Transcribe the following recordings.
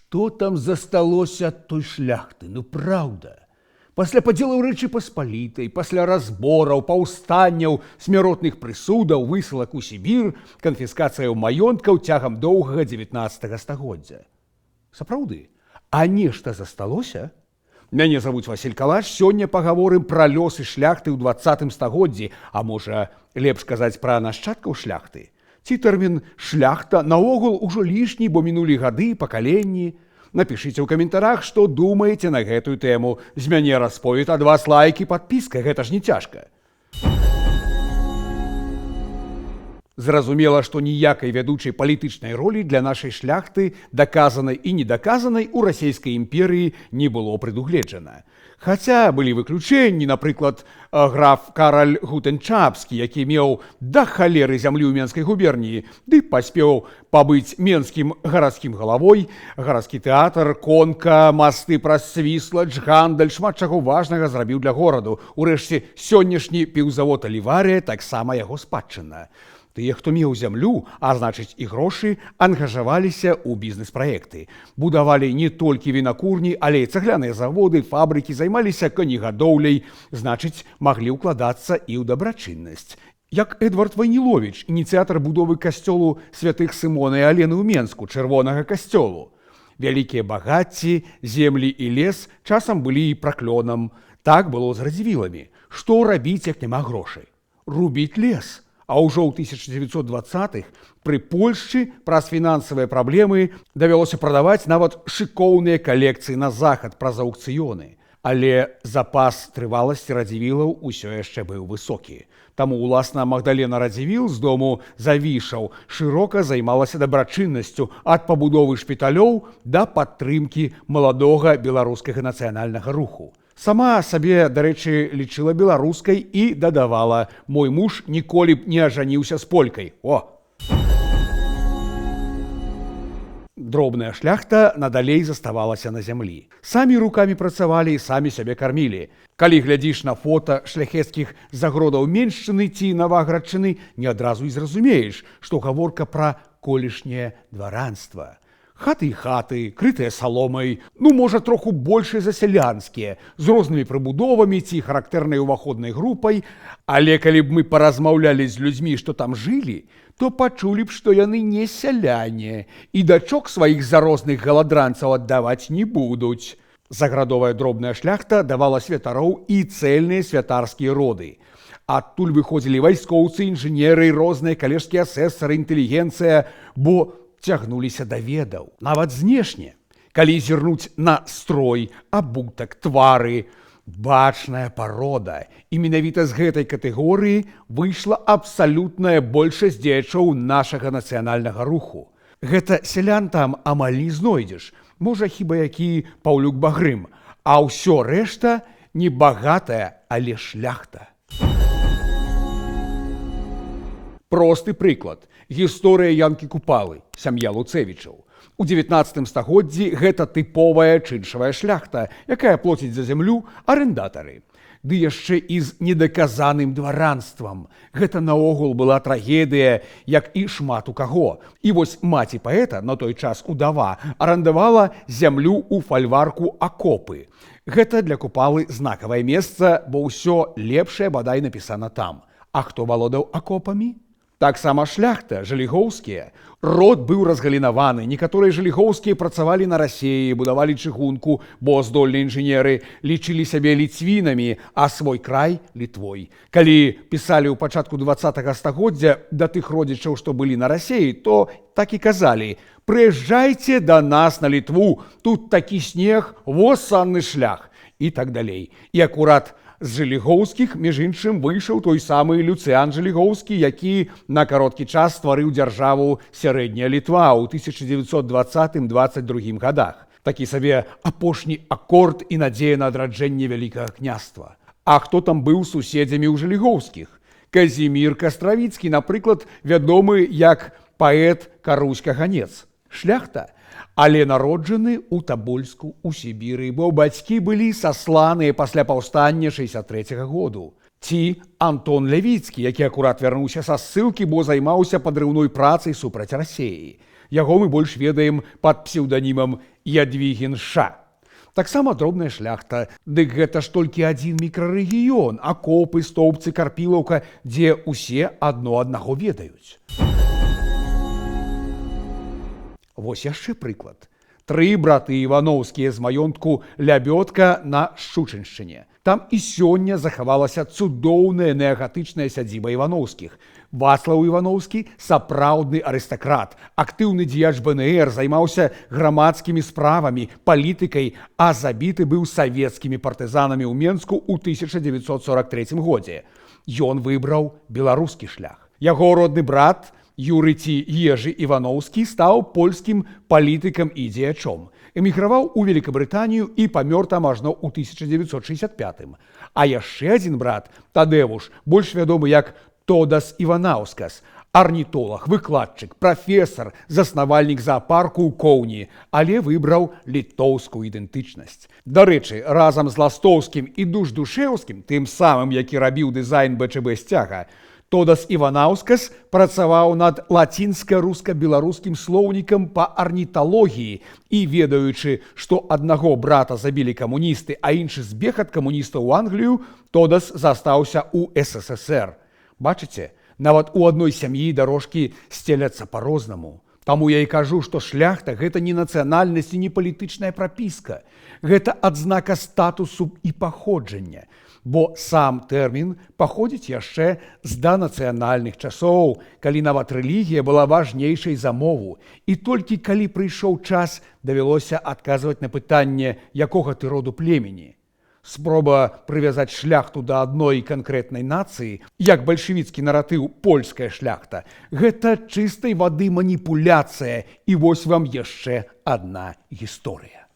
Што там засталося ад той шляхты? Ну, праўда. Пасля падзелаў Рэчы Паспалітай, пасля разбораў, паўстанняў, смяротных прысудаў, высылак у Сібір, канфіскацыяў маёнткаў цягам доўгага 19 стагоддзя. Сапраўды, а нешта засталося? Мяне завуць Васіль Калаш, сёння пагаворым пра лёсы шляхты ў 20 стагоддзі, а можа, лепш казаць пра нашчадкаў шляхты. Ці тэрмін «шляхта» наогул ужо лішні, бо мінулі гады, пакаленні. Напішыце ў каментарах, што думаеце на гэтую тэму. З мяне расповед, ад вас лайк і падпіска, гэта ж не цяжка. Зразумела, што ніякай вядучай палітычнай ролі для нашай шляхты, даказанай і недаказанай, у расійскай імперыі не было прадугледжана. Хаця былі выключэнні, напрыклад, граф Караль Гутенчапскі, які меў да халеры зямлі ў Менскай губерніі, ды паспеў пабыць менскім гарадскім галавой, гарадскі тэатр, конка, масты праз Свіслач, гандаль, шмат чаго важнага зрабіў для гораду. Урэшце, сённяшні піўзавод Аліварыя таксама яго спадчына. Тыя, хто меў зямлю, а значыць і грошы, ангажаваліся ў бізнес-праекты. Будавалі не толькі вінакурні, але і цагляныя заводы, фабрыкі, займаліся конегадоўляй, значыць, маглі ўкладацца і ў дабрачыннасць. Як Эдвард Вайніловіч, ініцыятар будовы касцёлу святых Сымона і Алены ў Менску, чырвонага касцёлу. Вялікія багацці, землі і лес часам былі і праклёнам. Так было з радзівіламі. Што рабіць, як няма грошай? Рубіць лес. А ўжо ў 1920-х пры Польшчы праз фінансавыя праблемы давялося прадаваць нават шыкоўныя калекцыі на захад праз аўкцыёны. Але запас трываласці радзівілаў усё яшчэ быў высокі. Таму, уласна, Магдалена Радзівіл з дому Завішаў шырока займалася дабрачыннасцю ад пабудовы шпіталёў да падтрымкі маладога беларускага нацыянальнага руху. Сама сабе, дарэчы, лічыла беларускай і дадавала: «Мой муж ніколі б не ажаніўся з полькай». О! Дробная шляхта надалей заставалася на зямлі. Самі рукамі працавалі і самі сябе кармілі. Калі глядзіш на фота шляхецкіх загродаў Меншчыны ці Наваградчыны, не адразу і зразумееш, што гаворка пра колішняе дваранства. Хаты і хаты, крытыя саломай, ну, можа, троху большыя за сялянскія, з рознымі прыбудовамі ці характэрнай уваходнай групай, але калі б мы паразмаўлялі з людзьмі, што там жылі, то пачулі б, што яны не сяляне і дачок сваіх заросных галадранцаў аддаваць не будуць. Заградовая дробная шляхта давала святароў і цэльныя святарскія роды. Адтуль выходзілі вайскоўцы, інжынеры, розныя калежскія асэсары, інтэлігенцыя, бо цягнуліся да ведаў, нават знешне. Калі зірнуць на строй, абутак, твары, бачная парода. І менавіта з гэтай катэгорыі выйшла абсалютная большасць дзеячоў нашага нацыянальнага руху. Гэта сялян там амаль не знойдзеш, можа, хіба які Паўлюк Багрым, а ўсё рэшта не багатая, але шляхта. Просты прыклад. Гісторыя Янкі Купалы, сям'я Луцэвічаў. У 19 стагоддзі гэта тыповая чыншавая шляхта, якая плоціць за зямлю арендатары. Ды яшчэ і з недаказаным дваранствам. Гэта наогул была трагедыя, як і шмат у каго. І вось маці паэта, на той час удава, арандавала зямлю ў фальварку Акопы. Гэта для Купалы знакавае месца, бо ўсё лепшае бадай напісана там. А хто валодаў акопамі? Таксама шляхта, жалігоўскія. Род быў разгалінаваны. Некаторыя жалігоўскія працавалі на Расеі, будавалі чыгунку, бо здольныя інжынеры лічылі сябе ліцвінамі, а свой край – Літвой. Калі пісалі ў пачатку 20 стагоддзя да тых родзічаў, што былі на Расеі, то так і казалі: «Прыязджайце да нас на Літву, тут такі снег, во санны шлях» і так далей. І акурат з Жалігоўскіх, між іншым, выйшаў той самы Люцыян Жалігоўскі, які на кароткі час стварыў дзяржаву Сярэдняя Літва ў 1920-22 гадах. Такі сабе апошні акорд і надзея на адраджэнне Вялікага княства. А хто там быў суседзямі ў Жалігоўскіх? Казімір Кастравіцкі, напрыклад, вядомы як паэт Карусь-Каганец. Шляхта, але народжаны ў Табольску, у Сібіры, бо бацькі былі сасланыя пасля паўстання 63-го году. Ці Антон Лявіцкі, які акурат вярнуўся са ссылкі, бо займаўся падрыўной працай супраць Расеі. Яго мы больш ведаем пад псеўданімам Ядвігін Ша. Таксама дробная шляхта, дык гэта ж толькі адзін мікрарэгіён, акопы, стоўбцы, Карпілаўка, дзе ўсе адно аднаго ведаюць. Вось яшчэ прыклад. 3 браты івановскія з маёнтку Лябёдка на Шчучыншчыне. Там і сёння захавалася цудоўная неагатычная сядзіба Івановскіх. Вацлаў Івановскі – сапраўдны арыстакрат, актыўны дзеяч БНР, займаўся грамадскімі справамі, палітыкай, а забіты быў савецкімі партызанамі ў Менску ў 1943 годзе. Ён выбраў беларускі шлях. Яго родны брат Юрый ці Ежы Івановскі стаў польскім палітыкам і дзеячом. Эміграваў у Великабрытанію і памёр там ажно ў 1965. А яшчэ адзін брат, Тадэвуш, больш вядомы як Тодас Іванаўскас, арнітолаг, выкладчык, прафесар, заснавальнік зоапарку ў Коўні, але выбраў літоўскую ідэнтычнасць. Дарэчы, разам з Ластоўскім і Душ-Душэўскім, тым самым, які рабіў дызайн БЧБ сцяга, Тодас Іванаўскас працаваў над лацінска-руска-беларускім слоўнікам па арніталогіі і, ведаючы, што аднаго брата забілі камуністы, а іншы збег ад камуністаў у Англію, Тодас застаўся ў СССР. Бачыце, нават у адной сям'і дарожкі сцеляцца па-рознаму. Таму я і кажу, што шляхта – гэта не нацыянальнасць і не палітычная прапіска. Гэта адзнака статусу і паходжання. Бо сам тэрмін паходзіць яшчэ з данацыянальных часоў, калі нават рэлігія была важнейшай за мову. І толькі калі прыйшоў час, давялося адказваць на пытанне, якога ты роду племені. Спроба прывязаць шляхту да адной канкрэтнай нацыі, як бальшавіцкі наратыў польская шляхта, гэта чыстай вады маніпуляцыя, і вось вам яшчэ адна гісторыя.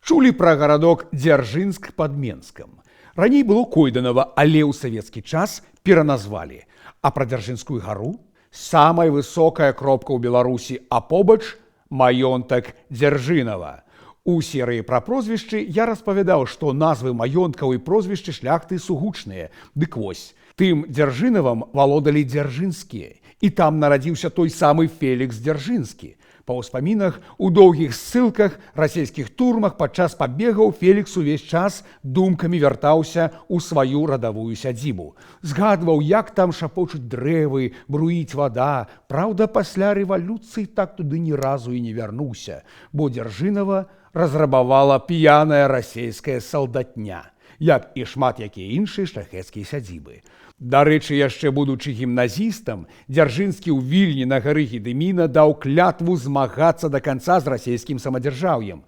Чулі пра гарадок Дзяржынск пад Менскам. Раней было Койданова, але ў савецкі час пераназвалі. А пра Дзяржынскую гару – самая высокая кропка ў Беларусі, а побач – маёнтак Дзяржынава. У серыі пра прозвішчы я распавядаў, што назвы маёнткаў і прозвішчы шляхты сугучныя. Дык вось, тым Дзяржынавам валодалі дзяржынскія. І там нарадзіўся той самы Фелікс Дзяржынскі. Па ўспамінах, у доўгіх ссылках, расійскіх турмах падчас пабегаў Фелікс увесь час думкамі вяртаўся ў сваю радавую сядзібу. Згадваў, як там шапочуць дрэвы, бруіць вада. Праўда, пасля рэвалюцыі так туды ні разу і не вярнуўся, бо Дзяржынава разрабавала п'яная расійская салдатня, як і шмат якія іншыя шляхецкія сядзібы. Дарэчы, яшчэ будучы гімназістам, Дзяржынскі ў Вільні на гары Гедыміна даў клятву змагацца да канца з расійскім самадзяржаўем.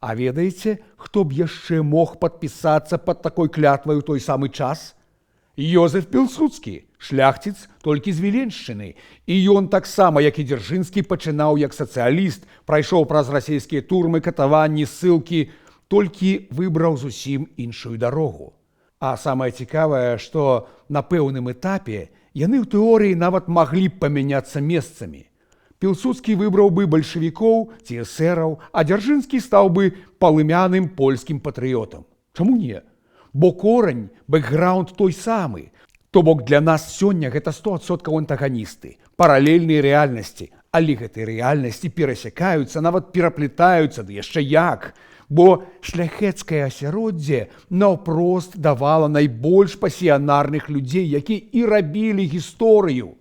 А ведаеце, хто б яшчэ мог падпісацца пад такой клятвай у той самы час? Ёзеф Пілсудскі, шляхціц толькі з Віленшчыны. І ён таксама, як і Дзяржынскі, пачынаў як сацыяліст, прайшоў праз расійскія турмы, катаванні, ссылкі, толькі выбраў зусім іншую дарогу. А самае цікавае, што на пэўным этапе яны ў тэорыі нават маглі б памяняцца месцамі. Пілсудскі выбраў бы бальшавікоў ці эсэраў, а Дзяржынскі стаў бы палымяным польскім патрыётам. Чаму не? Бо корань, бэкграунд той самы. То бок для нас сёння гэта 100% антаганісты, паралельныя рэальнасці, але гэтыя рэальнасці перасякаюцца, нават пераплетаюцца, ды яшчэ як. Бо шляхецкае асяроддзе наўпрост давала найбольш пасіянарных людзей, якія і рабілі гісторыю.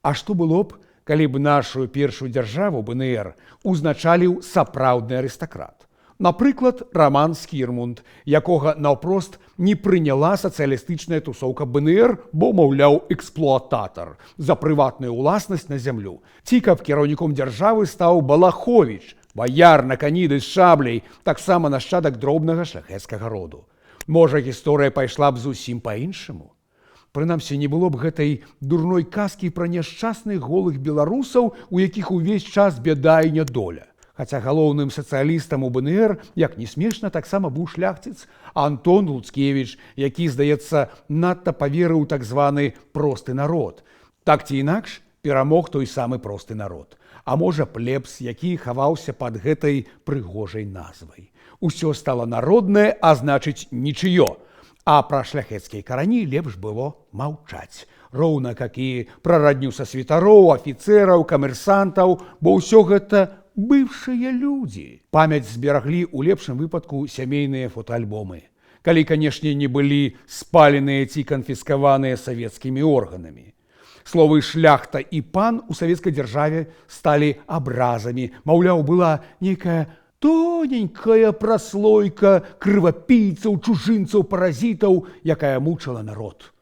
А што было б, калі б нашу першую дзяржаву БНР узначаліў сапраўдны арыстакрат? Напрыклад, Раман Скірмунд, якога наўпрост не прыняла сацыялістычная тусоўка БНР, бо, маўляў, эксплуататар за прыватную ўласнасць на зямлю. Ці каб кіраўніком дзяржавы стаў Балаховіч, баяр на кані ды з шабляй, таксама нашчадак дробнага шляхецкага роду. Можа, гісторыя пайшла б зусім па-іншаму? Прынамсі, не было б гэтай дурной казкі пра няшчасных голых беларусаў, у якіх увесь час бяда і нядоля. Хаця галоўным сацыялістам у БНР, як не смешна, таксама быў шляхціц Антон Луцкевіч, які, здаецца, надта паверыў так званы просты народ. Так ці інакш, перамог той самы просты народ. А можа, плебс, які хаваўся пад гэтай прыгожай назвай. Усё стала народнае, а значыць, нічыё. А пра шляхецкія карані лепш было маўчаць. роўна как і пра радню са святароў, афіцэраў, камерсантаў, бо ўсё гэта бывшыя людзі. Памяць збераглі ў лепшым выпадку сямейныя фотоальбомы, калі, канешне, не былі спаленыя ці канфіскаваныя савецкімі органамі. Словы «шляхта» і «пан» у савецкай дзяржаве сталі абразамі, маўляў, была нейкая тоненькая праслойка крывапійцаў, чужынцаў, паразітаў, якая мучыла народ.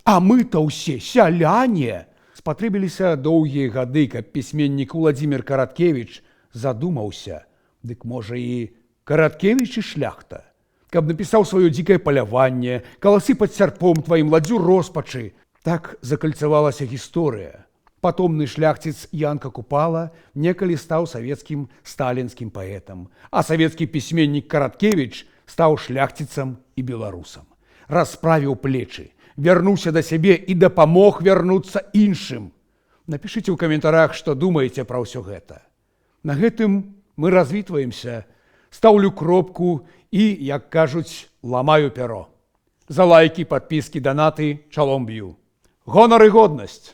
А мы-то ўсе сяляне! Спатрэбіліся доўгія гады, каб пісьменнік Уладзімір Караткевіч задумаўся, дык можа і Караткевіч і шляхта, каб напісаў сваё дзікае паляванне, каласы пад сярпом тваім, ладдзю роспачы. Так закальцавалася гісторыя. Патомны шляхціц Янка Купала некалі стаў савецкім сталінскім паэтам, а савецкі пісьменнік Караткевіч стаў шляхціцам і беларусам. Расправіў плечы, вярнуўся да сябе і дапамог вярнуцца іншым. Напішыце ў каментарах, што думаеце пра ўсё гэта. На гэтым мы развітваемся, стаўлю кропку і, як кажуць, ламаю пяро. За лайкі, падпіскі, данаты, чалом б'ю. Гонар і годнасць!